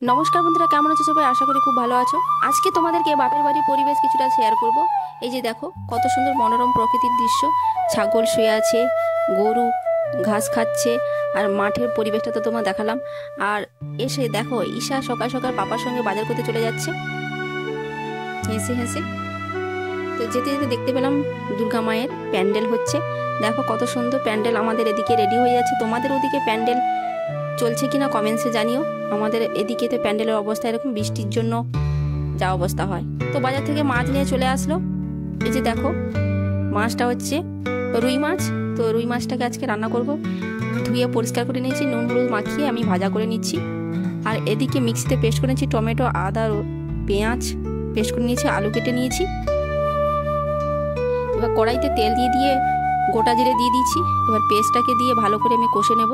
নমস্কার বন্ধুরা, কেমন আছো সবাই? আশা করি খুব ভালো আছো। আজকে তোমাদেরকে বাপের বাড়ির পরিবেশ কিছুটা শেয়ার করব। এই যে দেখো কত সুন্দর মনোরম প্রকৃতির দৃশ্য। ছাগল শুয়ে আছে, গরু ঘাস খাচ্ছে, আর মাঠের পরিবেশটা তো তোমার দেখালাম। আর এসে দেখো ঈশা সকাল সকাল পাপার সঙ্গে বাজার করতে চলে যাচ্ছে হেসে হেসে। তো যেতে যেতে দেখতে পেলাম দুর্গা মায়ের প্যান্ডেল হচ্ছে। দেখো কত সুন্দর প্যান্ডেল আমাদের এদিকে রেডি হয়ে যাচ্ছে। তোমাদের ওদিকে প্যান্ডেল চলছে কিনা কমেন্টসে জানিও। আমাদের এদিকে তো প্যান্ডেলের অবস্থা এরকম, বৃষ্টির জন্য যা অবস্থা হয়। তো বাজার থেকে মাছ নিয়ে চলে আসলো। এই যে দেখো মাছটা হচ্ছে রুই মাছ। তো রুই মাছটাকে আজকে রান্না করব। ধুয়ে পরিষ্কার করে নিয়েছি, নুন হলুদ মাখিয়ে আমি ভাজা করে নিচ্ছি। আর এদিকে মিক্সিতে পেস্ট করে নিয়েছি টমেটো, আদা, পেঁয়াজ পেস্ট করে নিয়েছি, আলু কেটে নিয়েছি। এবার কড়াইতে তেল দিয়ে দিয়ে গোটা জিরে দিয়ে দিয়েছি। এবার পেস্টটাকে দিয়ে ভালো করে আমি কষে নেব।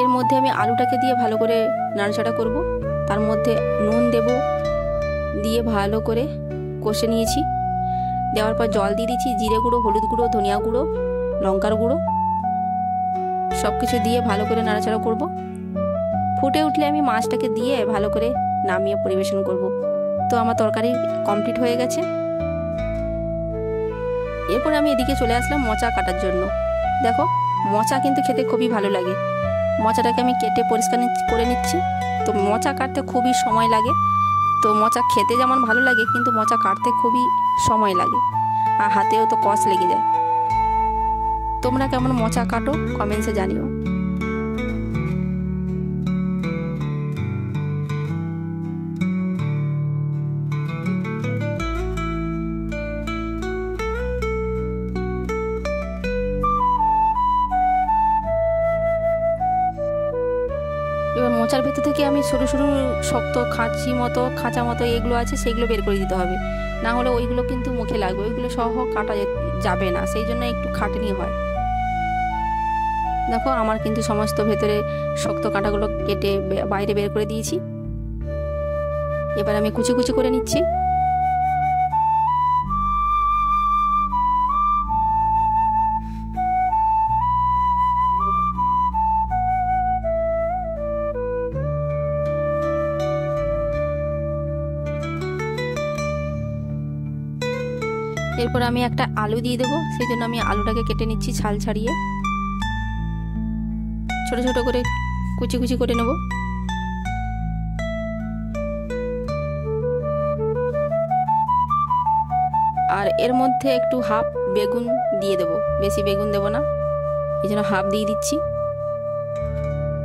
এর মধ্যে আমি আলুটাকে দিয়ে ভালো করে নাড়াচাড়া করব। তার মধ্যে নুন দেব, দিয়ে ভালো করে কষে নিয়েছি। দেওয়ার পর জল দিয়ে দিচ্ছি, জিরে গুঁড়ো, হলুদ গুঁড়ো, ধনিয়া গুঁড়ো, লঙ্কার গুঁড়ো সব কিছু দিয়ে ভালো করে নাড়াচাড়া করব। ফুটে উঠলে আমি মাছটাকে দিয়ে ভালো করে নামিয়ে পরিবেশন করব। তো আমার তরকারি কমপ্লিট হয়ে গেছে। এরপর আমি এদিকে চলে আসলাম মোচা কাটার জন্য। দেখো মোচা কিন্তু খেতে খুবই ভালো লাগে। মোচাটাকে আমি কেটে পরিষ্কার করে নিচ্ছি। তো মোচা কাটতে খুবই সময় লাগে। তো মোচা খেতে যেমন ভালো লাগে, কিন্তু মোচা কাটতে খুবই সময় লাগে, আর হাতেও তো কষ লেগে যায়। তোমরা কেমন মোচা কাটো কমেন্টসে জানিও। এবার মোচার ভেতর থেকে আমি সরু সরু শক্ত খাঁচা মতো এগুলো আছে, সেগুলো বের করে দিতে হবে। না হলে ওইগুলো কিন্তু মুখে লাগবে, ওইগুলো সহ কাটা যাবে না, সেই জন্য একটু খাটনি হয়। দেখো আমার কিন্তু সমস্ত ভেতরে শক্ত কাঁটাগুলো কেটে বাইরে বের করে দিয়েছি। এবার আমি কুচি কুচি করে নিচ্ছি। এরপর আমি একটা আলু দিয়ে দেবো, সেই জন্য আমি আলুটাকে কেটে নিচ্ছি ছাল ছাড়িয়ে, ছোট ছোট করে কুচি কুচি করে নেব। আর এর মধ্যে একটু হাফ বেগুন দিয়ে দেবো, বেশি বেগুন দেবো না, এই জন্য হাফ দিয়ে দিচ্ছি।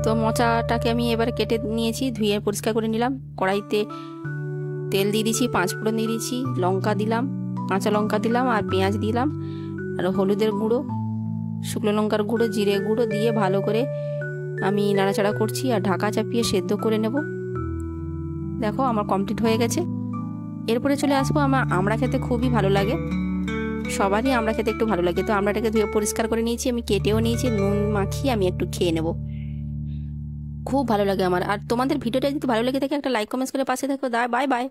তো মোচাটাকে আমি এবার কেটে নিয়েছি, ধুয়ে পরিষ্কার করে নিলাম। কড়াইতে তেল দিয়ে দিচ্ছি, 5 ফোড়ন দিয়ে দিচ্ছি, লঙ্কা দিলাম, কাঁচা লঙ্কা দিলাম, আর পেঁয়াজ দিলাম, আর হলুদের গুঁড়ো, শুকনো লঙ্কার গুঁড়ো, জিরে গুঁড়ো দিয়ে ভালো করে আমি নাড়াচাড়া করছি আর ঢাকা চাপিয়ে সেদ্ধ করে নেব। দেখো আমার কমপ্লিট হয়ে গেছে। এরপরে চলে আসবো আমার আমড়া খেতে খুবই ভালো লাগে, সবারই আমড়া খেতে একটু ভালো লাগে। তো আমড়াটাকে ধুয়ে পরিষ্কার করে নিয়েছি, আমি কেটেও নিয়েছি, নুন মাখিয়ে আমি একটু খেয়ে নেব। খুব ভালো লাগে আমার। আর তোমাদের ভিডিওটা যদি ভালো লেগে থাকে একটা লাইক কমেন্টস করে পাশে থাকো। Bye bye.